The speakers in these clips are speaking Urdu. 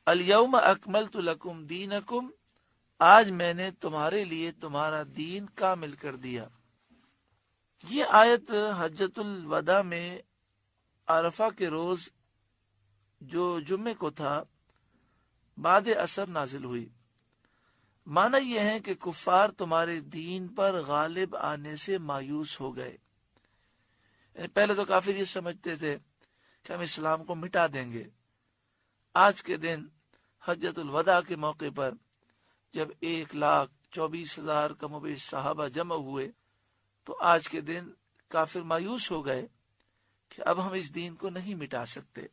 الیوم اکملت لکم دینکم، آج میں نے تمہارے لیے تمہارا دین کامل کر دیا۔ یہ آیت حجۃ الوداع میں عرفہ کے روز جو جمعے کو تھا بعد عصر نازل ہوئی۔ معنی یہ ہے کہ کفار تمہارے دین پر غالب آنے سے مایوس ہو گئے۔ یعنی پہلے تو کافر یہ سمجھتے تھے کہ ہم اسلام کو مٹا دیں گے۔ آج کے دن حجۃ الوداع کے موقع پر جب 1,24,000 کم و بیش صحابہ جمع ہوئے تو آج کے دن کافر مایوس ہو گئے کہ اب ہم اس دین کو نہیں مٹا سکتے۔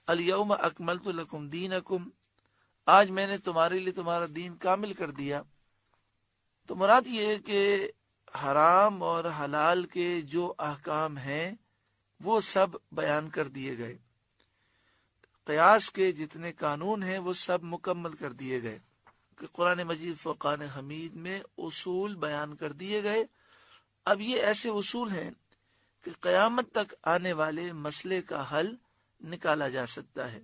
الیوم اکملت لکم دینکم، آج میں نے تمہارے لیے تمہارا دین کامل کر دیا۔ تو مراد یہ ہے کہ حرام اور حلال کے جو احکام ہیں وہ سب بیان کر دیے گئے، قیاس کے جتنے قانون ہیں وہ سب مکمل کر دیے گئے، کہ قرآن مجید فرقان حمید میں اصول بیان کر دیے گئے۔ اب یہ ایسے اصول ہیں کہ قیامت تک آنے والے مسئلے کا حل نکالا جا سکتا ہے۔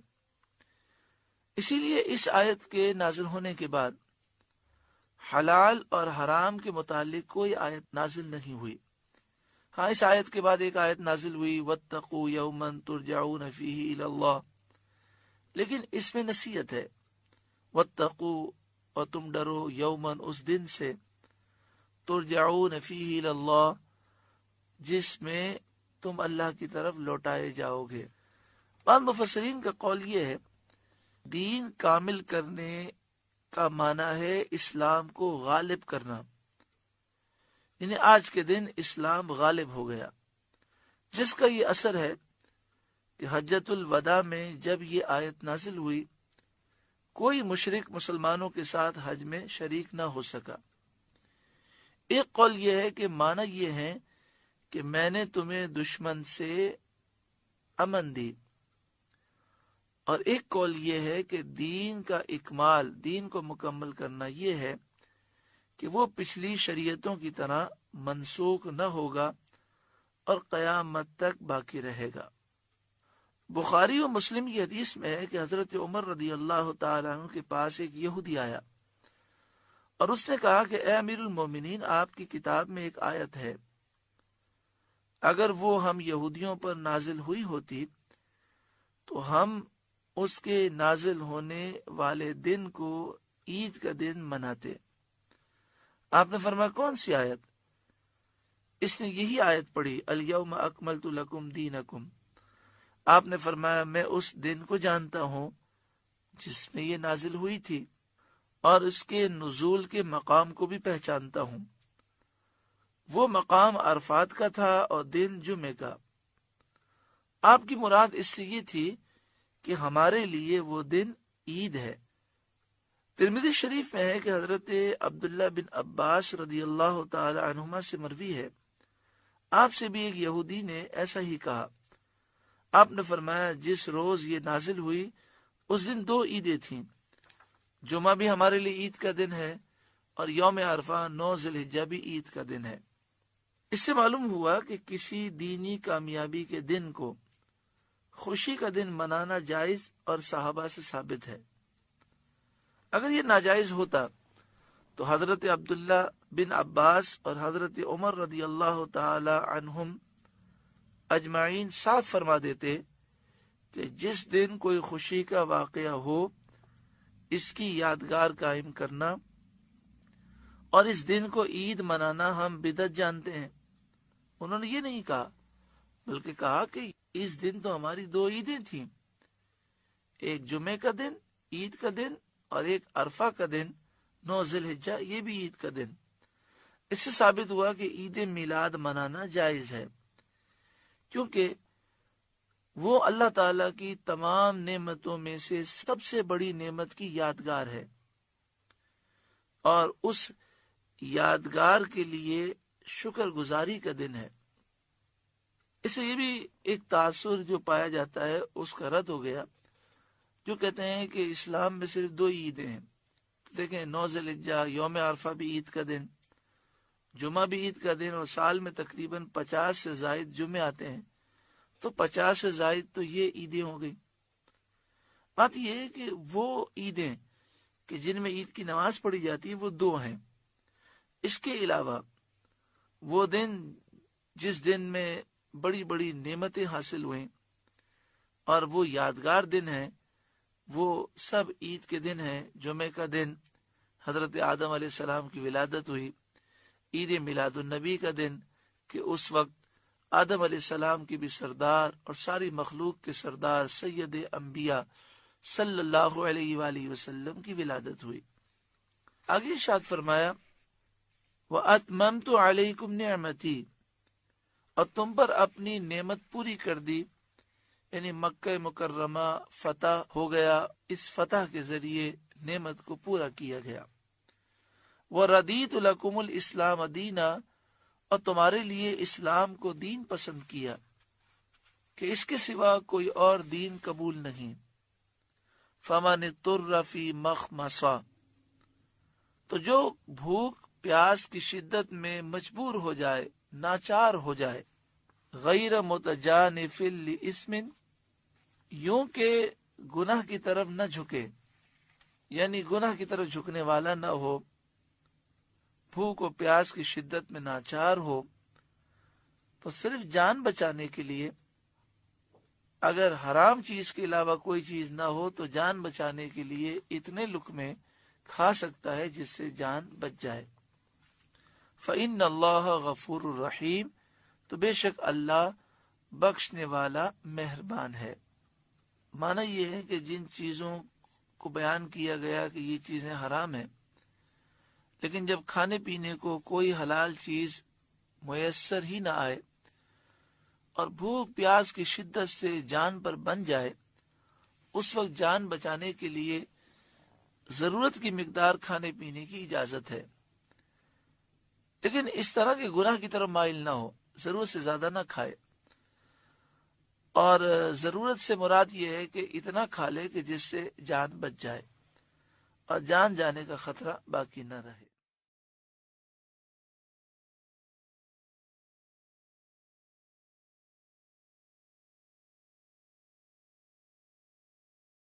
اسی لیے اس آیت کے نازل ہونے کے بعد حلال اور حرام کے متعلق کوئی آیت نازل نہیں ہوئی۔ ہاں، اس آیت کے بعد ایک آیت نازل ہوئی وَاتَّقُوا يَوْمًا تُرْجَعُونَ فِيهِ إِلَى اللَّهِ، لیکن اس میں نصیحت ہے، وَاتَّقُوا، اور تم ڈرو، یومن، اس دن سے، ترجعون فیہ الی اللہ، جس میں تم اللہ کی طرف لوٹائے جاؤ گے۔ بعض مفسرین کا قول یہ ہے دین کامل کرنے کا معنی ہے اسلام کو غالب کرنا، یعنی آج کے دن اسلام غالب ہو گیا، جس کا یہ اثر ہے کہ حجۃ الوداع میں جب یہ آیت نازل ہوئی کوئی مشرک مسلمانوں کے ساتھ حج میں شریک نہ ہو سکا۔ ایک قول یہ ہے کہ معنی یہ ہے کہ میں نے تمہیں دشمن سے امن دی، اور ایک قول یہ ہے کہ دین کا اکمال، دین کو مکمل کرنا یہ ہے کہ وہ پچھلی شریعتوں کی طرح منسوخ نہ ہوگا اور قیامت تک باقی رہے گا۔ بخاری و مسلم کی حدیث میں ہے کہ حضرت عمر رضی اللہ تعالیٰ عنہ کے پاس ایک یہودی آیا اور اس نے کہا کہ اے امیر المومنین، آپ کی کتاب میں ایک آیت ہے، اگر وہ ہم یہودیوں پر نازل ہوئی ہوتی تو ہم اس کے نازل ہونے والے دن کو عید کا دن مناتے۔ آپ نے فرمایا کون سی آیت؟ اس نے یہی آیت پڑھی، الیوم اکملت لکم دینکم۔ آپ نے فرمایا میں اس دن کو جانتا ہوں جس میں یہ نازل ہوئی تھی، اور اس کے نزول کے مقام کو بھی پہچانتا ہوں۔ وہ مقام عرفات کا تھا اور دن جمعے کا۔ آپ کی مراد اس سے یہ تھی کہ ہمارے لیے وہ دن عید ہے۔ ترمذی شریف میں ہے کہ حضرت عبداللہ بن عباس رضی اللہ تعالی عنہما سے مروی ہے، آپ سے بھی ایک یہودی نے ایسا ہی کہا۔ آپ نے فرمایا جس روز یہ نازل ہوئی اس دن 2 عیدیں تھیں، جمعہ بھی ہمارے لیے عید کا دن ہے اور یوم عرفہ 9 ذی الحجہ بھی عید کا دن ہے۔ اس سے معلوم ہوا کہ کسی دینی کامیابی کے دن کو خوشی کا دن منانا جائز اور صحابہ سے ثابت ہے۔ اگر یہ ناجائز ہوتا تو حضرت عبداللہ بن عباس اور حضرت عمر رضی اللہ تعالی عنہم اجمعین صاف فرما دیتے کہ جس دن کوئی خوشی کا واقعہ ہو اس کی یادگار قائم کرنا اور اس دن کو عید منانا ہم بدعت جانتے ہیں۔ انہوں نے یہ نہیں کہا، بلکہ کہا کہ اس دن تو ہماری 2 عیدیں تھیں، ایک جمعے کا دن عید کا دن اور ایک عرفہ کا دن 9 ذی الحجہ یہ بھی عید کا دن۔ اس سے ثابت ہوا کہ عید میلاد منانا جائز ہے، کیونکہ وہ اللہ تعالی کی تمام نعمتوں میں سے سب سے بڑی نعمت کی یادگار ہے، اور اس یادگار کے لیے شکر گزاری کا دن ہے۔ اس سے یہ بھی ایک تاثر جو پایا جاتا ہے اس کا رد ہو گیا، جو کہتے ہیں کہ اسلام میں صرف 2 عیدیں ہیں۔ دیکھیں 9 ذی الحجہ، یوم عرفہ بھی عید کا دن، جمعہ بھی عید کا دن، اور سال میں تقریباً 50 سے زائد جمعے آتے ہیں، تو 50 سے زائد تو یہ عیدیں ہو گئی۔ بات یہ ہے کہ وہ عیدیں کہ جن میں عید کی نماز پڑھی جاتی ہے وہ 2 ہیں. اس کے علاوہ وہ دن جس دن میں بڑی بڑی نعمتیں حاصل ہوئیں اور وہ یادگار دن ہیں، وہ سب عید کے دن ہیں. جمعہ کا دن حضرت آدم علیہ السلام کی ولادت ہوئی. عید میلاد النبی کا دن کہ اس وقت آدم علیہ السلام کی بھی سردار اور ساری مخلوق کے سردار سید انبیاء صلی اللہ علیہ وآلہ وسلم کی ولادت ہوئی. آگے ارشاد فرمایا وَأَتْمَمْتُ عَلَيْكُمْ نِعْمَتِي، اور تم پر اپنی نعمت پوری کر دی، یعنی مکہ مکرمہ فتح ہو گیا، اس فتح کے ذریعے نعمت کو پورا کیا گیا. وَرَضِيتُ لَكُمُ الْإِسْلَامَ دِينًا، اور تمہارے لیے اسلام کو دین پسند کیا کہ اس کے سوا کوئی اور دین قبول نہیں. فَمَنِ اضْطُرَّ فِي مَخْمَصَةٍ، تو جو بھوک پیاس کی شدت میں مجبور ہو جائے، ناچار ہو جائے، غیر متجانف لاسم، یوں کہ گناہ کی طرف نہ جھکے، یعنی گناہ کی طرف جھکنے والا نہ ہو، بھوک و پیاس کی شدت میں ناچار ہو، تو صرف جان بچانے کے لیے اگر حرام چیز کے علاوہ کوئی چیز نہ ہو تو جان بچانے کے لیے اتنے لقمے کھا سکتا ہے جس سے جان بچ جائے. فَإِنَّ اللَّهَ غَفُورٌ رَحِيمٌ، تو بے شک اللہ بخشنے والا مہربان ہے. معنی یہ ہے کہ جن چیزوں کو بیان کیا گیا کہ یہ چیزیں حرام ہیں، لیکن جب کھانے پینے کو کوئی حلال چیز میسر ہی نہ آئے اور بھوک پیاس کی شدت سے جان پر بن جائے، اس وقت جان بچانے کے لیے ضرورت کی مقدار کھانے پینے کی اجازت ہے، لیکن اس طرح کے گناہ کی طرف مائل نہ ہو، ضرورت سے زیادہ نہ کھائے. اور ضرورت سے مراد یہ ہے کہ اتنا کھا لے کہ جس سے جان بچ جائے اور جان جانے کا خطرہ باقی نہ رہے.